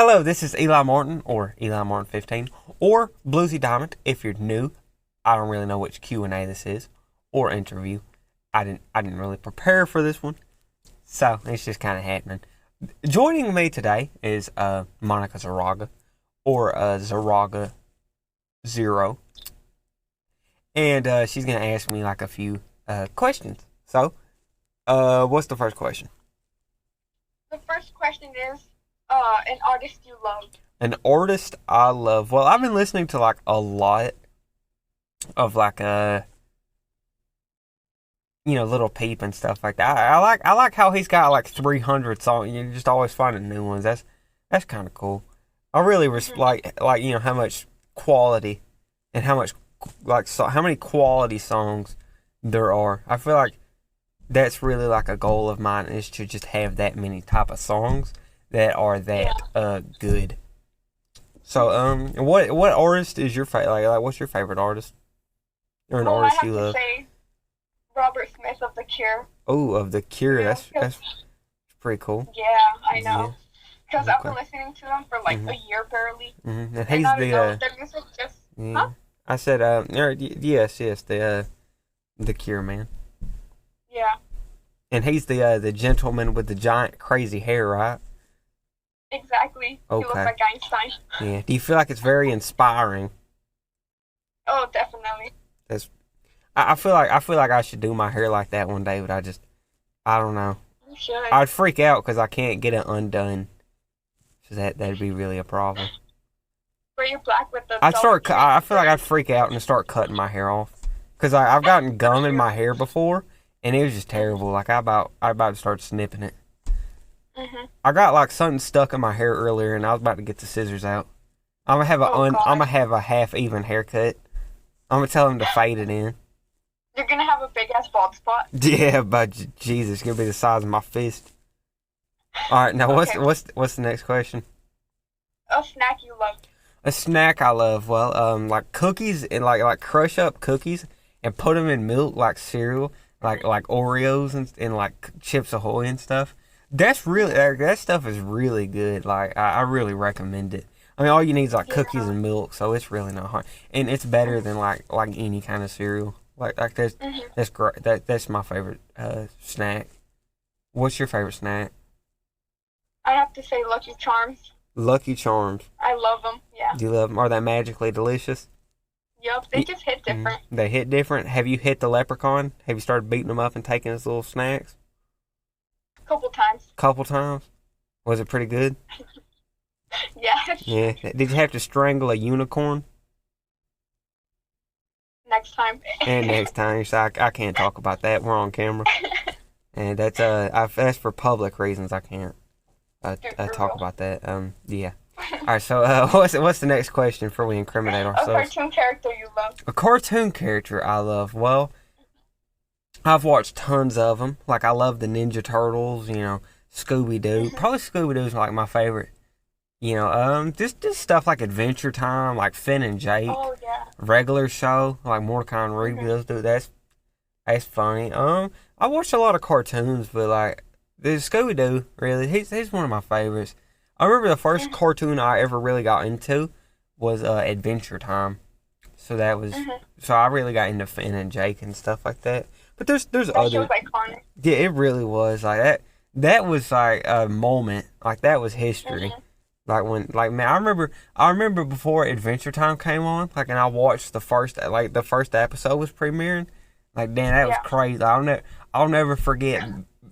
Hello, this is Eli Martin, or Eli Martin 15, or Bluesydiamond if you're new. I don't really know which Q&A this is, or interview. I didn't really prepare for this one, so it's just kind of happening. Joining me today is Monica Zarraga, or Zarraga 0, and she's gonna ask me like a few questions. So, what's the first question? The first question is, an artist you love. An artist I love. Well, I've been listening to like a lot of like Little Peep and stuff like that. I like how he's got like 300 songs. You're just always finding new ones. That's kind of cool. I really like how much quality and how much how many quality songs there are. I feel like that's really like a goal of mine, is to just have that many type of songs that are that good. So what artist is your favorite? Like what's your favorite artist or an artist you love? I have to say Robert Smith of The Cure. Oh, of The Cure. Yeah, That's pretty cool. Yeah, I know. Because I've been listening to them for like a year barely. Mm-hmm. And he's their music just. Huh? I said yes, the Cure man. Yeah. And he's the gentleman with the giant crazy hair, right? Exactly. Okay. He looks like Einstein. Yeah. Do you feel like it's very inspiring? Oh, definitely. I feel like I should do my hair like that one day, but I don't know. You should. I'd freak out because I can't get it undone. So that'd be really a problem. Were you black with the? I feel like I'd freak out and start cutting my hair off, because I've gotten gum in my hair before, and it was just terrible. Like I about to start snipping it. I got like something stuck in my hair earlier, and I was about to get the scissors out. I'm gonna have a half even haircut. I'm gonna tell him to fade it in. You're gonna have a big ass bald spot. Yeah, but Jesus, it's gonna be the size of my fist. All right, now what's the next question? A snack you love. A snack I love. Well, like cookies, and like crush up cookies and put them in milk like cereal, like Oreos and like Chips Ahoy and stuff. That stuff is really good. Like I really recommend it. I mean, all you need is like cookies and milk, so it's really not hard, and it's better than like any kind of cereal. Like that's great. That's my favorite snack. What's your favorite snack? I have to say Lucky Charms. Lucky Charms. I love them. Yeah. Do you love them? Are they magically delicious? Yup, they just hit different. They hit different. Have you hit the leprechaun? Have you started beating them up and taking his little snacks? Couple times. Couple times? Was it pretty good? Yes. Yeah. Did you have to strangle a unicorn? Next time. And next time. So I can't talk about that. We're on camera. And that's for public reasons. I can't talk about that. Yeah. All right. So what's the next question before we incriminate ourselves? A cartoon character you love. A cartoon character I love. Well, I've watched tons of them. Like, I love the Ninja Turtles, Scooby-Doo. Probably Scooby-Doo's like my favorite. Just stuff like Adventure Time, like Finn and Jake. Oh, yeah. Regular show, like Mordecai and Rigby. Those dudes, that's funny. I watched a lot of cartoons, but like the Scooby-Doo, really, he's one of my favorites. I remember the first cartoon I ever really got into was Adventure Time. So that was so I really got into Finn and Jake and stuff like that. But there's that other. Show's iconic. Yeah, it really was like that. That was like a moment. Like that was history. Like man, I remember before Adventure Time came on. Like, and I watched the first episode was premiering. Like, damn, that was crazy. I'll never forget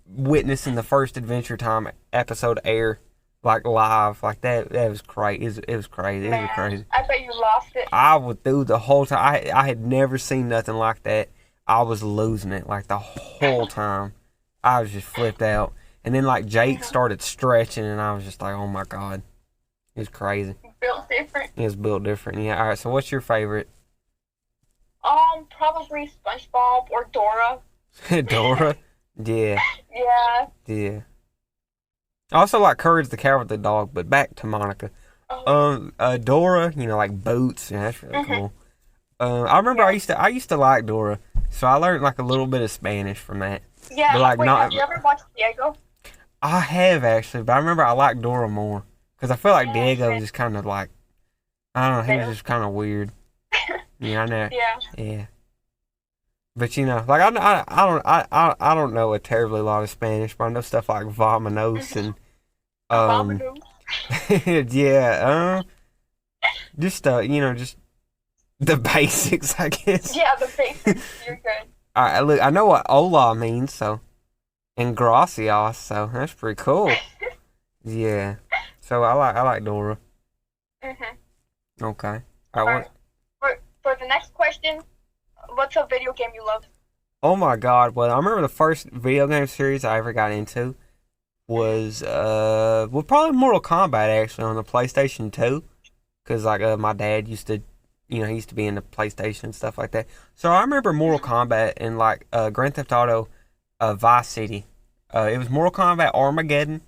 witnessing the first Adventure Time episode air, like live. Like that was crazy. It was crazy. Man, it was crazy. I bet you lost it. I was through the whole time. I had never seen nothing like that. I was losing it like the whole time. I was just flipped out. And then like Jake started stretching, and I was just like, oh my God. It was crazy. Built different. It was built different. Yeah. All right. So what's your favorite? Probably SpongeBob or Dora. Dora? Yeah. Yeah. Yeah. I also like Courage the Cowardly Dog, but back to Monica. Dora, like Boots. Yeah, that's really cool. I remember I used to like Dora, so I learned like a little bit of Spanish from that. Yeah. But, like, have you ever watched Diego? I have actually, but I remember I liked Dora more. Because I feel like Yeah, Diego was same. just kind of like, I don't know, he was There. just kind of weird. Yeah, I know. Yeah. Yeah. But like I don't know a terribly lot of Spanish, but I know stuff like vamanos and um Abominable. yeah, just just the basics, I guess. Yeah, the basics. You're good. Look, I know what hola means, so and gracias, so that's pretty cool. Yeah. So I like Dora. Mhm. Okay. All I right. want. For the next question, what's a video game you love? Oh my God! Well, I remember the first video game series I ever got into Mhm. was well, probably Mortal Kombat actually on the PlayStation 2, because like my dad used to, he used to be into PlayStation and stuff like that. So I remember Mortal Mhm. Kombat and like Grand Theft Auto, Vice City. It was Mortal Kombat Armageddon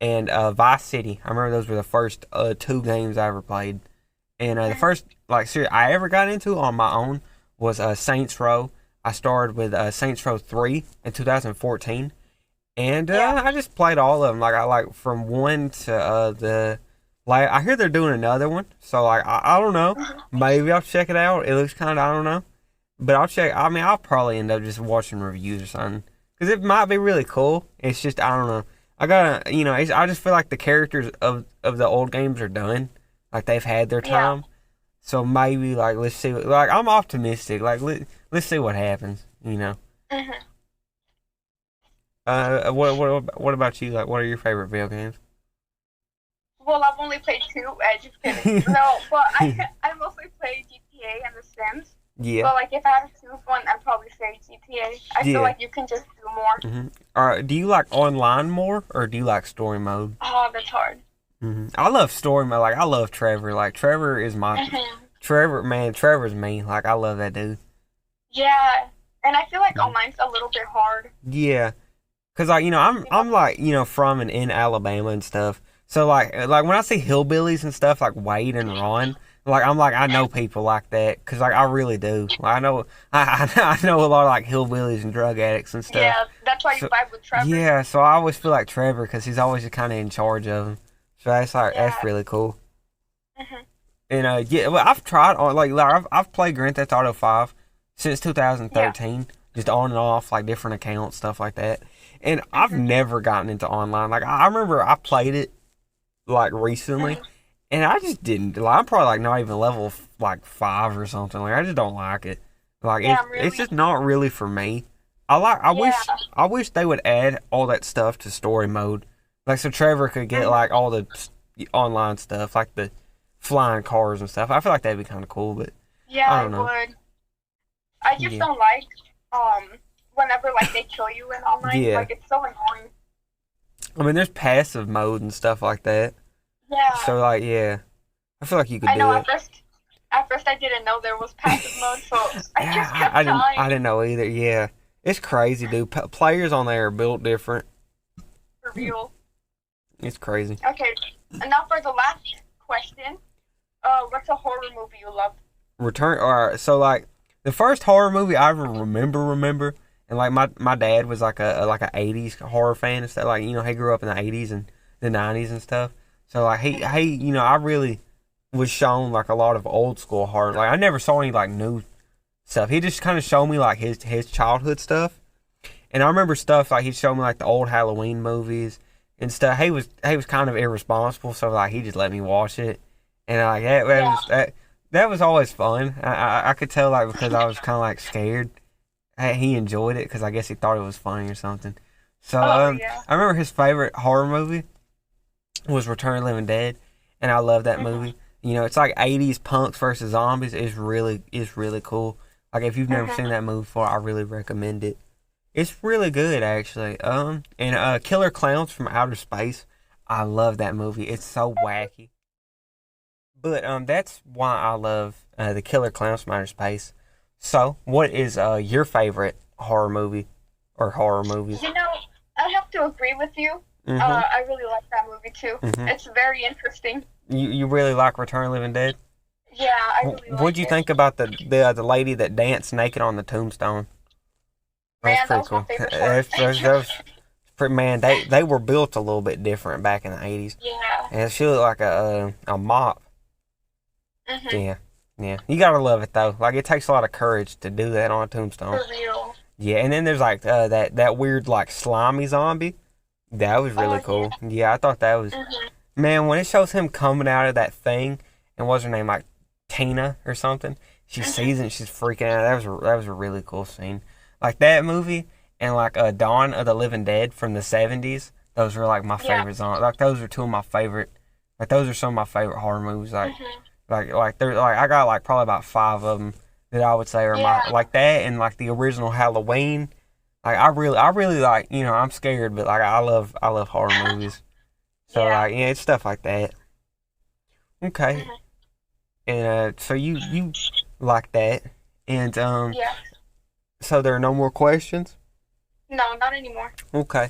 and Vice City. I remember those were the first two games I ever played. And the Mhm. first like series I ever got into on my own was Saints Row. I started with Saints Row 3 in 2014, and Yeah. I just played all of them. Like I like from one to the like I hear they're doing another one, so like I don't know. Mhm. Maybe I'll check it out. It looks kind of I don't know, but I'll check. I mean, I'll probably end up just watching reviews or something because it might be really cool. It's just I don't know. I gotta I just feel like the characters of the old games are done. Like they've had their Yeah. time. So maybe like let's see. Like I'm optimistic. Like let's see what happens. Mhm. What about you? Like, what are your favorite video games? Well, I've only played two. Just kidding. No, but I mostly play GTA and The Sims. Yeah, But like, if I had to choose one, I'd probably say GTA. I feel yeah. like you can just do more. Do you like online more or do you like story mode? Oh, that's hard. I love story mode. Like I love Trevor. Like Trevor is my Mhm. Trevor. Man, Trevor's me. Like I love that dude. Yeah, and I feel like Mhm. online's a little bit hard. Yeah, cause like I'm You know? I'm like from and in Alabama and stuff. So like when I see hillbillies and stuff like Wade and Ron, like I'm like I know people like that, cause like I really do. Like, I know I know a lot of like hillbillies and drug addicts and stuff. Yeah, that's why you So vibe with Trevor. yeah, so I always feel like Trevor because he's always kind of in charge of them. So that's Yeah. really cool. Mhm. And yeah, well I've tried on like I've played Grand Theft Auto 5 since Yeah. 2013, just on and off like different accounts stuff like that. And I've Mhm. never gotten into online. Like I remember I played it like recently, Mhm. and I just didn't. Like, I'm probably like not even level like 5 or something. Like I just don't like it. Like Yeah, it's really. just not really for me. Yeah. I wish they would add all that stuff to story mode. Like so Trevor could get Mhm. like all the online stuff, like the flying cars and stuff. I feel like that'd be kind of cool, but Yeah, I I don't know. would. I just Yeah, don't like whenever like they kill you in online. yeah. Like it's so annoying. I mean, there's passive mode and stuff like that. Yeah. So like, yeah, I feel like you could I know do it. at first I didn't know there was passive mode, so I just Yeah, kept I dying didn't know either. Yeah, it's crazy, dude. Players on there are built different. for real. It's crazy. Okay, and now for the last question. What's a horror movie you love? Return. Or so like the first horror movie I ever remember, and like my dad was like a '80s horror fan and stuff. Like he grew up in the '80s and the '90s and stuff. So like he I really was shown like a lot of old school horror. Like I never saw any like new stuff. He just kind of showed me like his childhood stuff. And I remember stuff like he showed me like the old Halloween movies and stuff. He was kind of irresponsible, so like he just let me watch it, and like Yeah. that was always fun. I could tell like because I was kind of like scared. He enjoyed it because I guess he thought it was funny or something. So Oh yeah. I remember his favorite horror movie was Return of the Living Dead, and I love that Mhm. movie. It's like '80s punks versus zombies. It's really cool. Like if you've never Mhm. seen that movie before, I really recommend it. It's really good actually. And Killer Clowns from Outer Space. I love that movie. It's so wacky. But that's why I love the Killer Clowns from Outer Space. So, what is your favorite horror movie or horror movies? You know, I have to agree with you. Mhm. I really like that movie too. Mhm. It's very interesting. You really like Return of the Living Dead? Yeah, I really What'd like you it. think about the lady that danced naked on the tombstone? That's Man, that pretty was my cool. favorite part. That's Man, they were built a little bit different back in the 80s. Yeah. And she looked like a mop. Mhm. Yeah. Yeah. You gotta love it though. Like it takes a lot of courage to do that on a tombstone. For real. Yeah, and then there's like that weird like slimy zombie. That was really cool. Yeah, I thought that was Mhm. man, when it shows him coming out of that thing and what's her name, like Tina or something, she sees it and she's freaking out. That was a really cool scene. Like that movie and like Dawn of the Living Dead from the 70s. Those were like my favorite songs. Like those are two of my favorite. Like those are some of my favorite horror movies. Like they're like I got like probably about 5 of them that I would say are my like that and like the original Halloween. Like I really like I'm scared, but like I love horror movies. So like it's stuff like that. Okay, and so you like that, and Yeah. so there are no more questions. No, not anymore. Okay,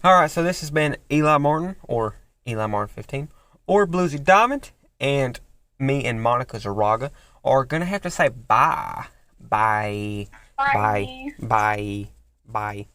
all right. So this has been Eli Martin or Eli Martin 15 or Bluesydiamond, and me and Monica Zarraga are gonna have to say bye, bye, bye, Bye. bye, bye.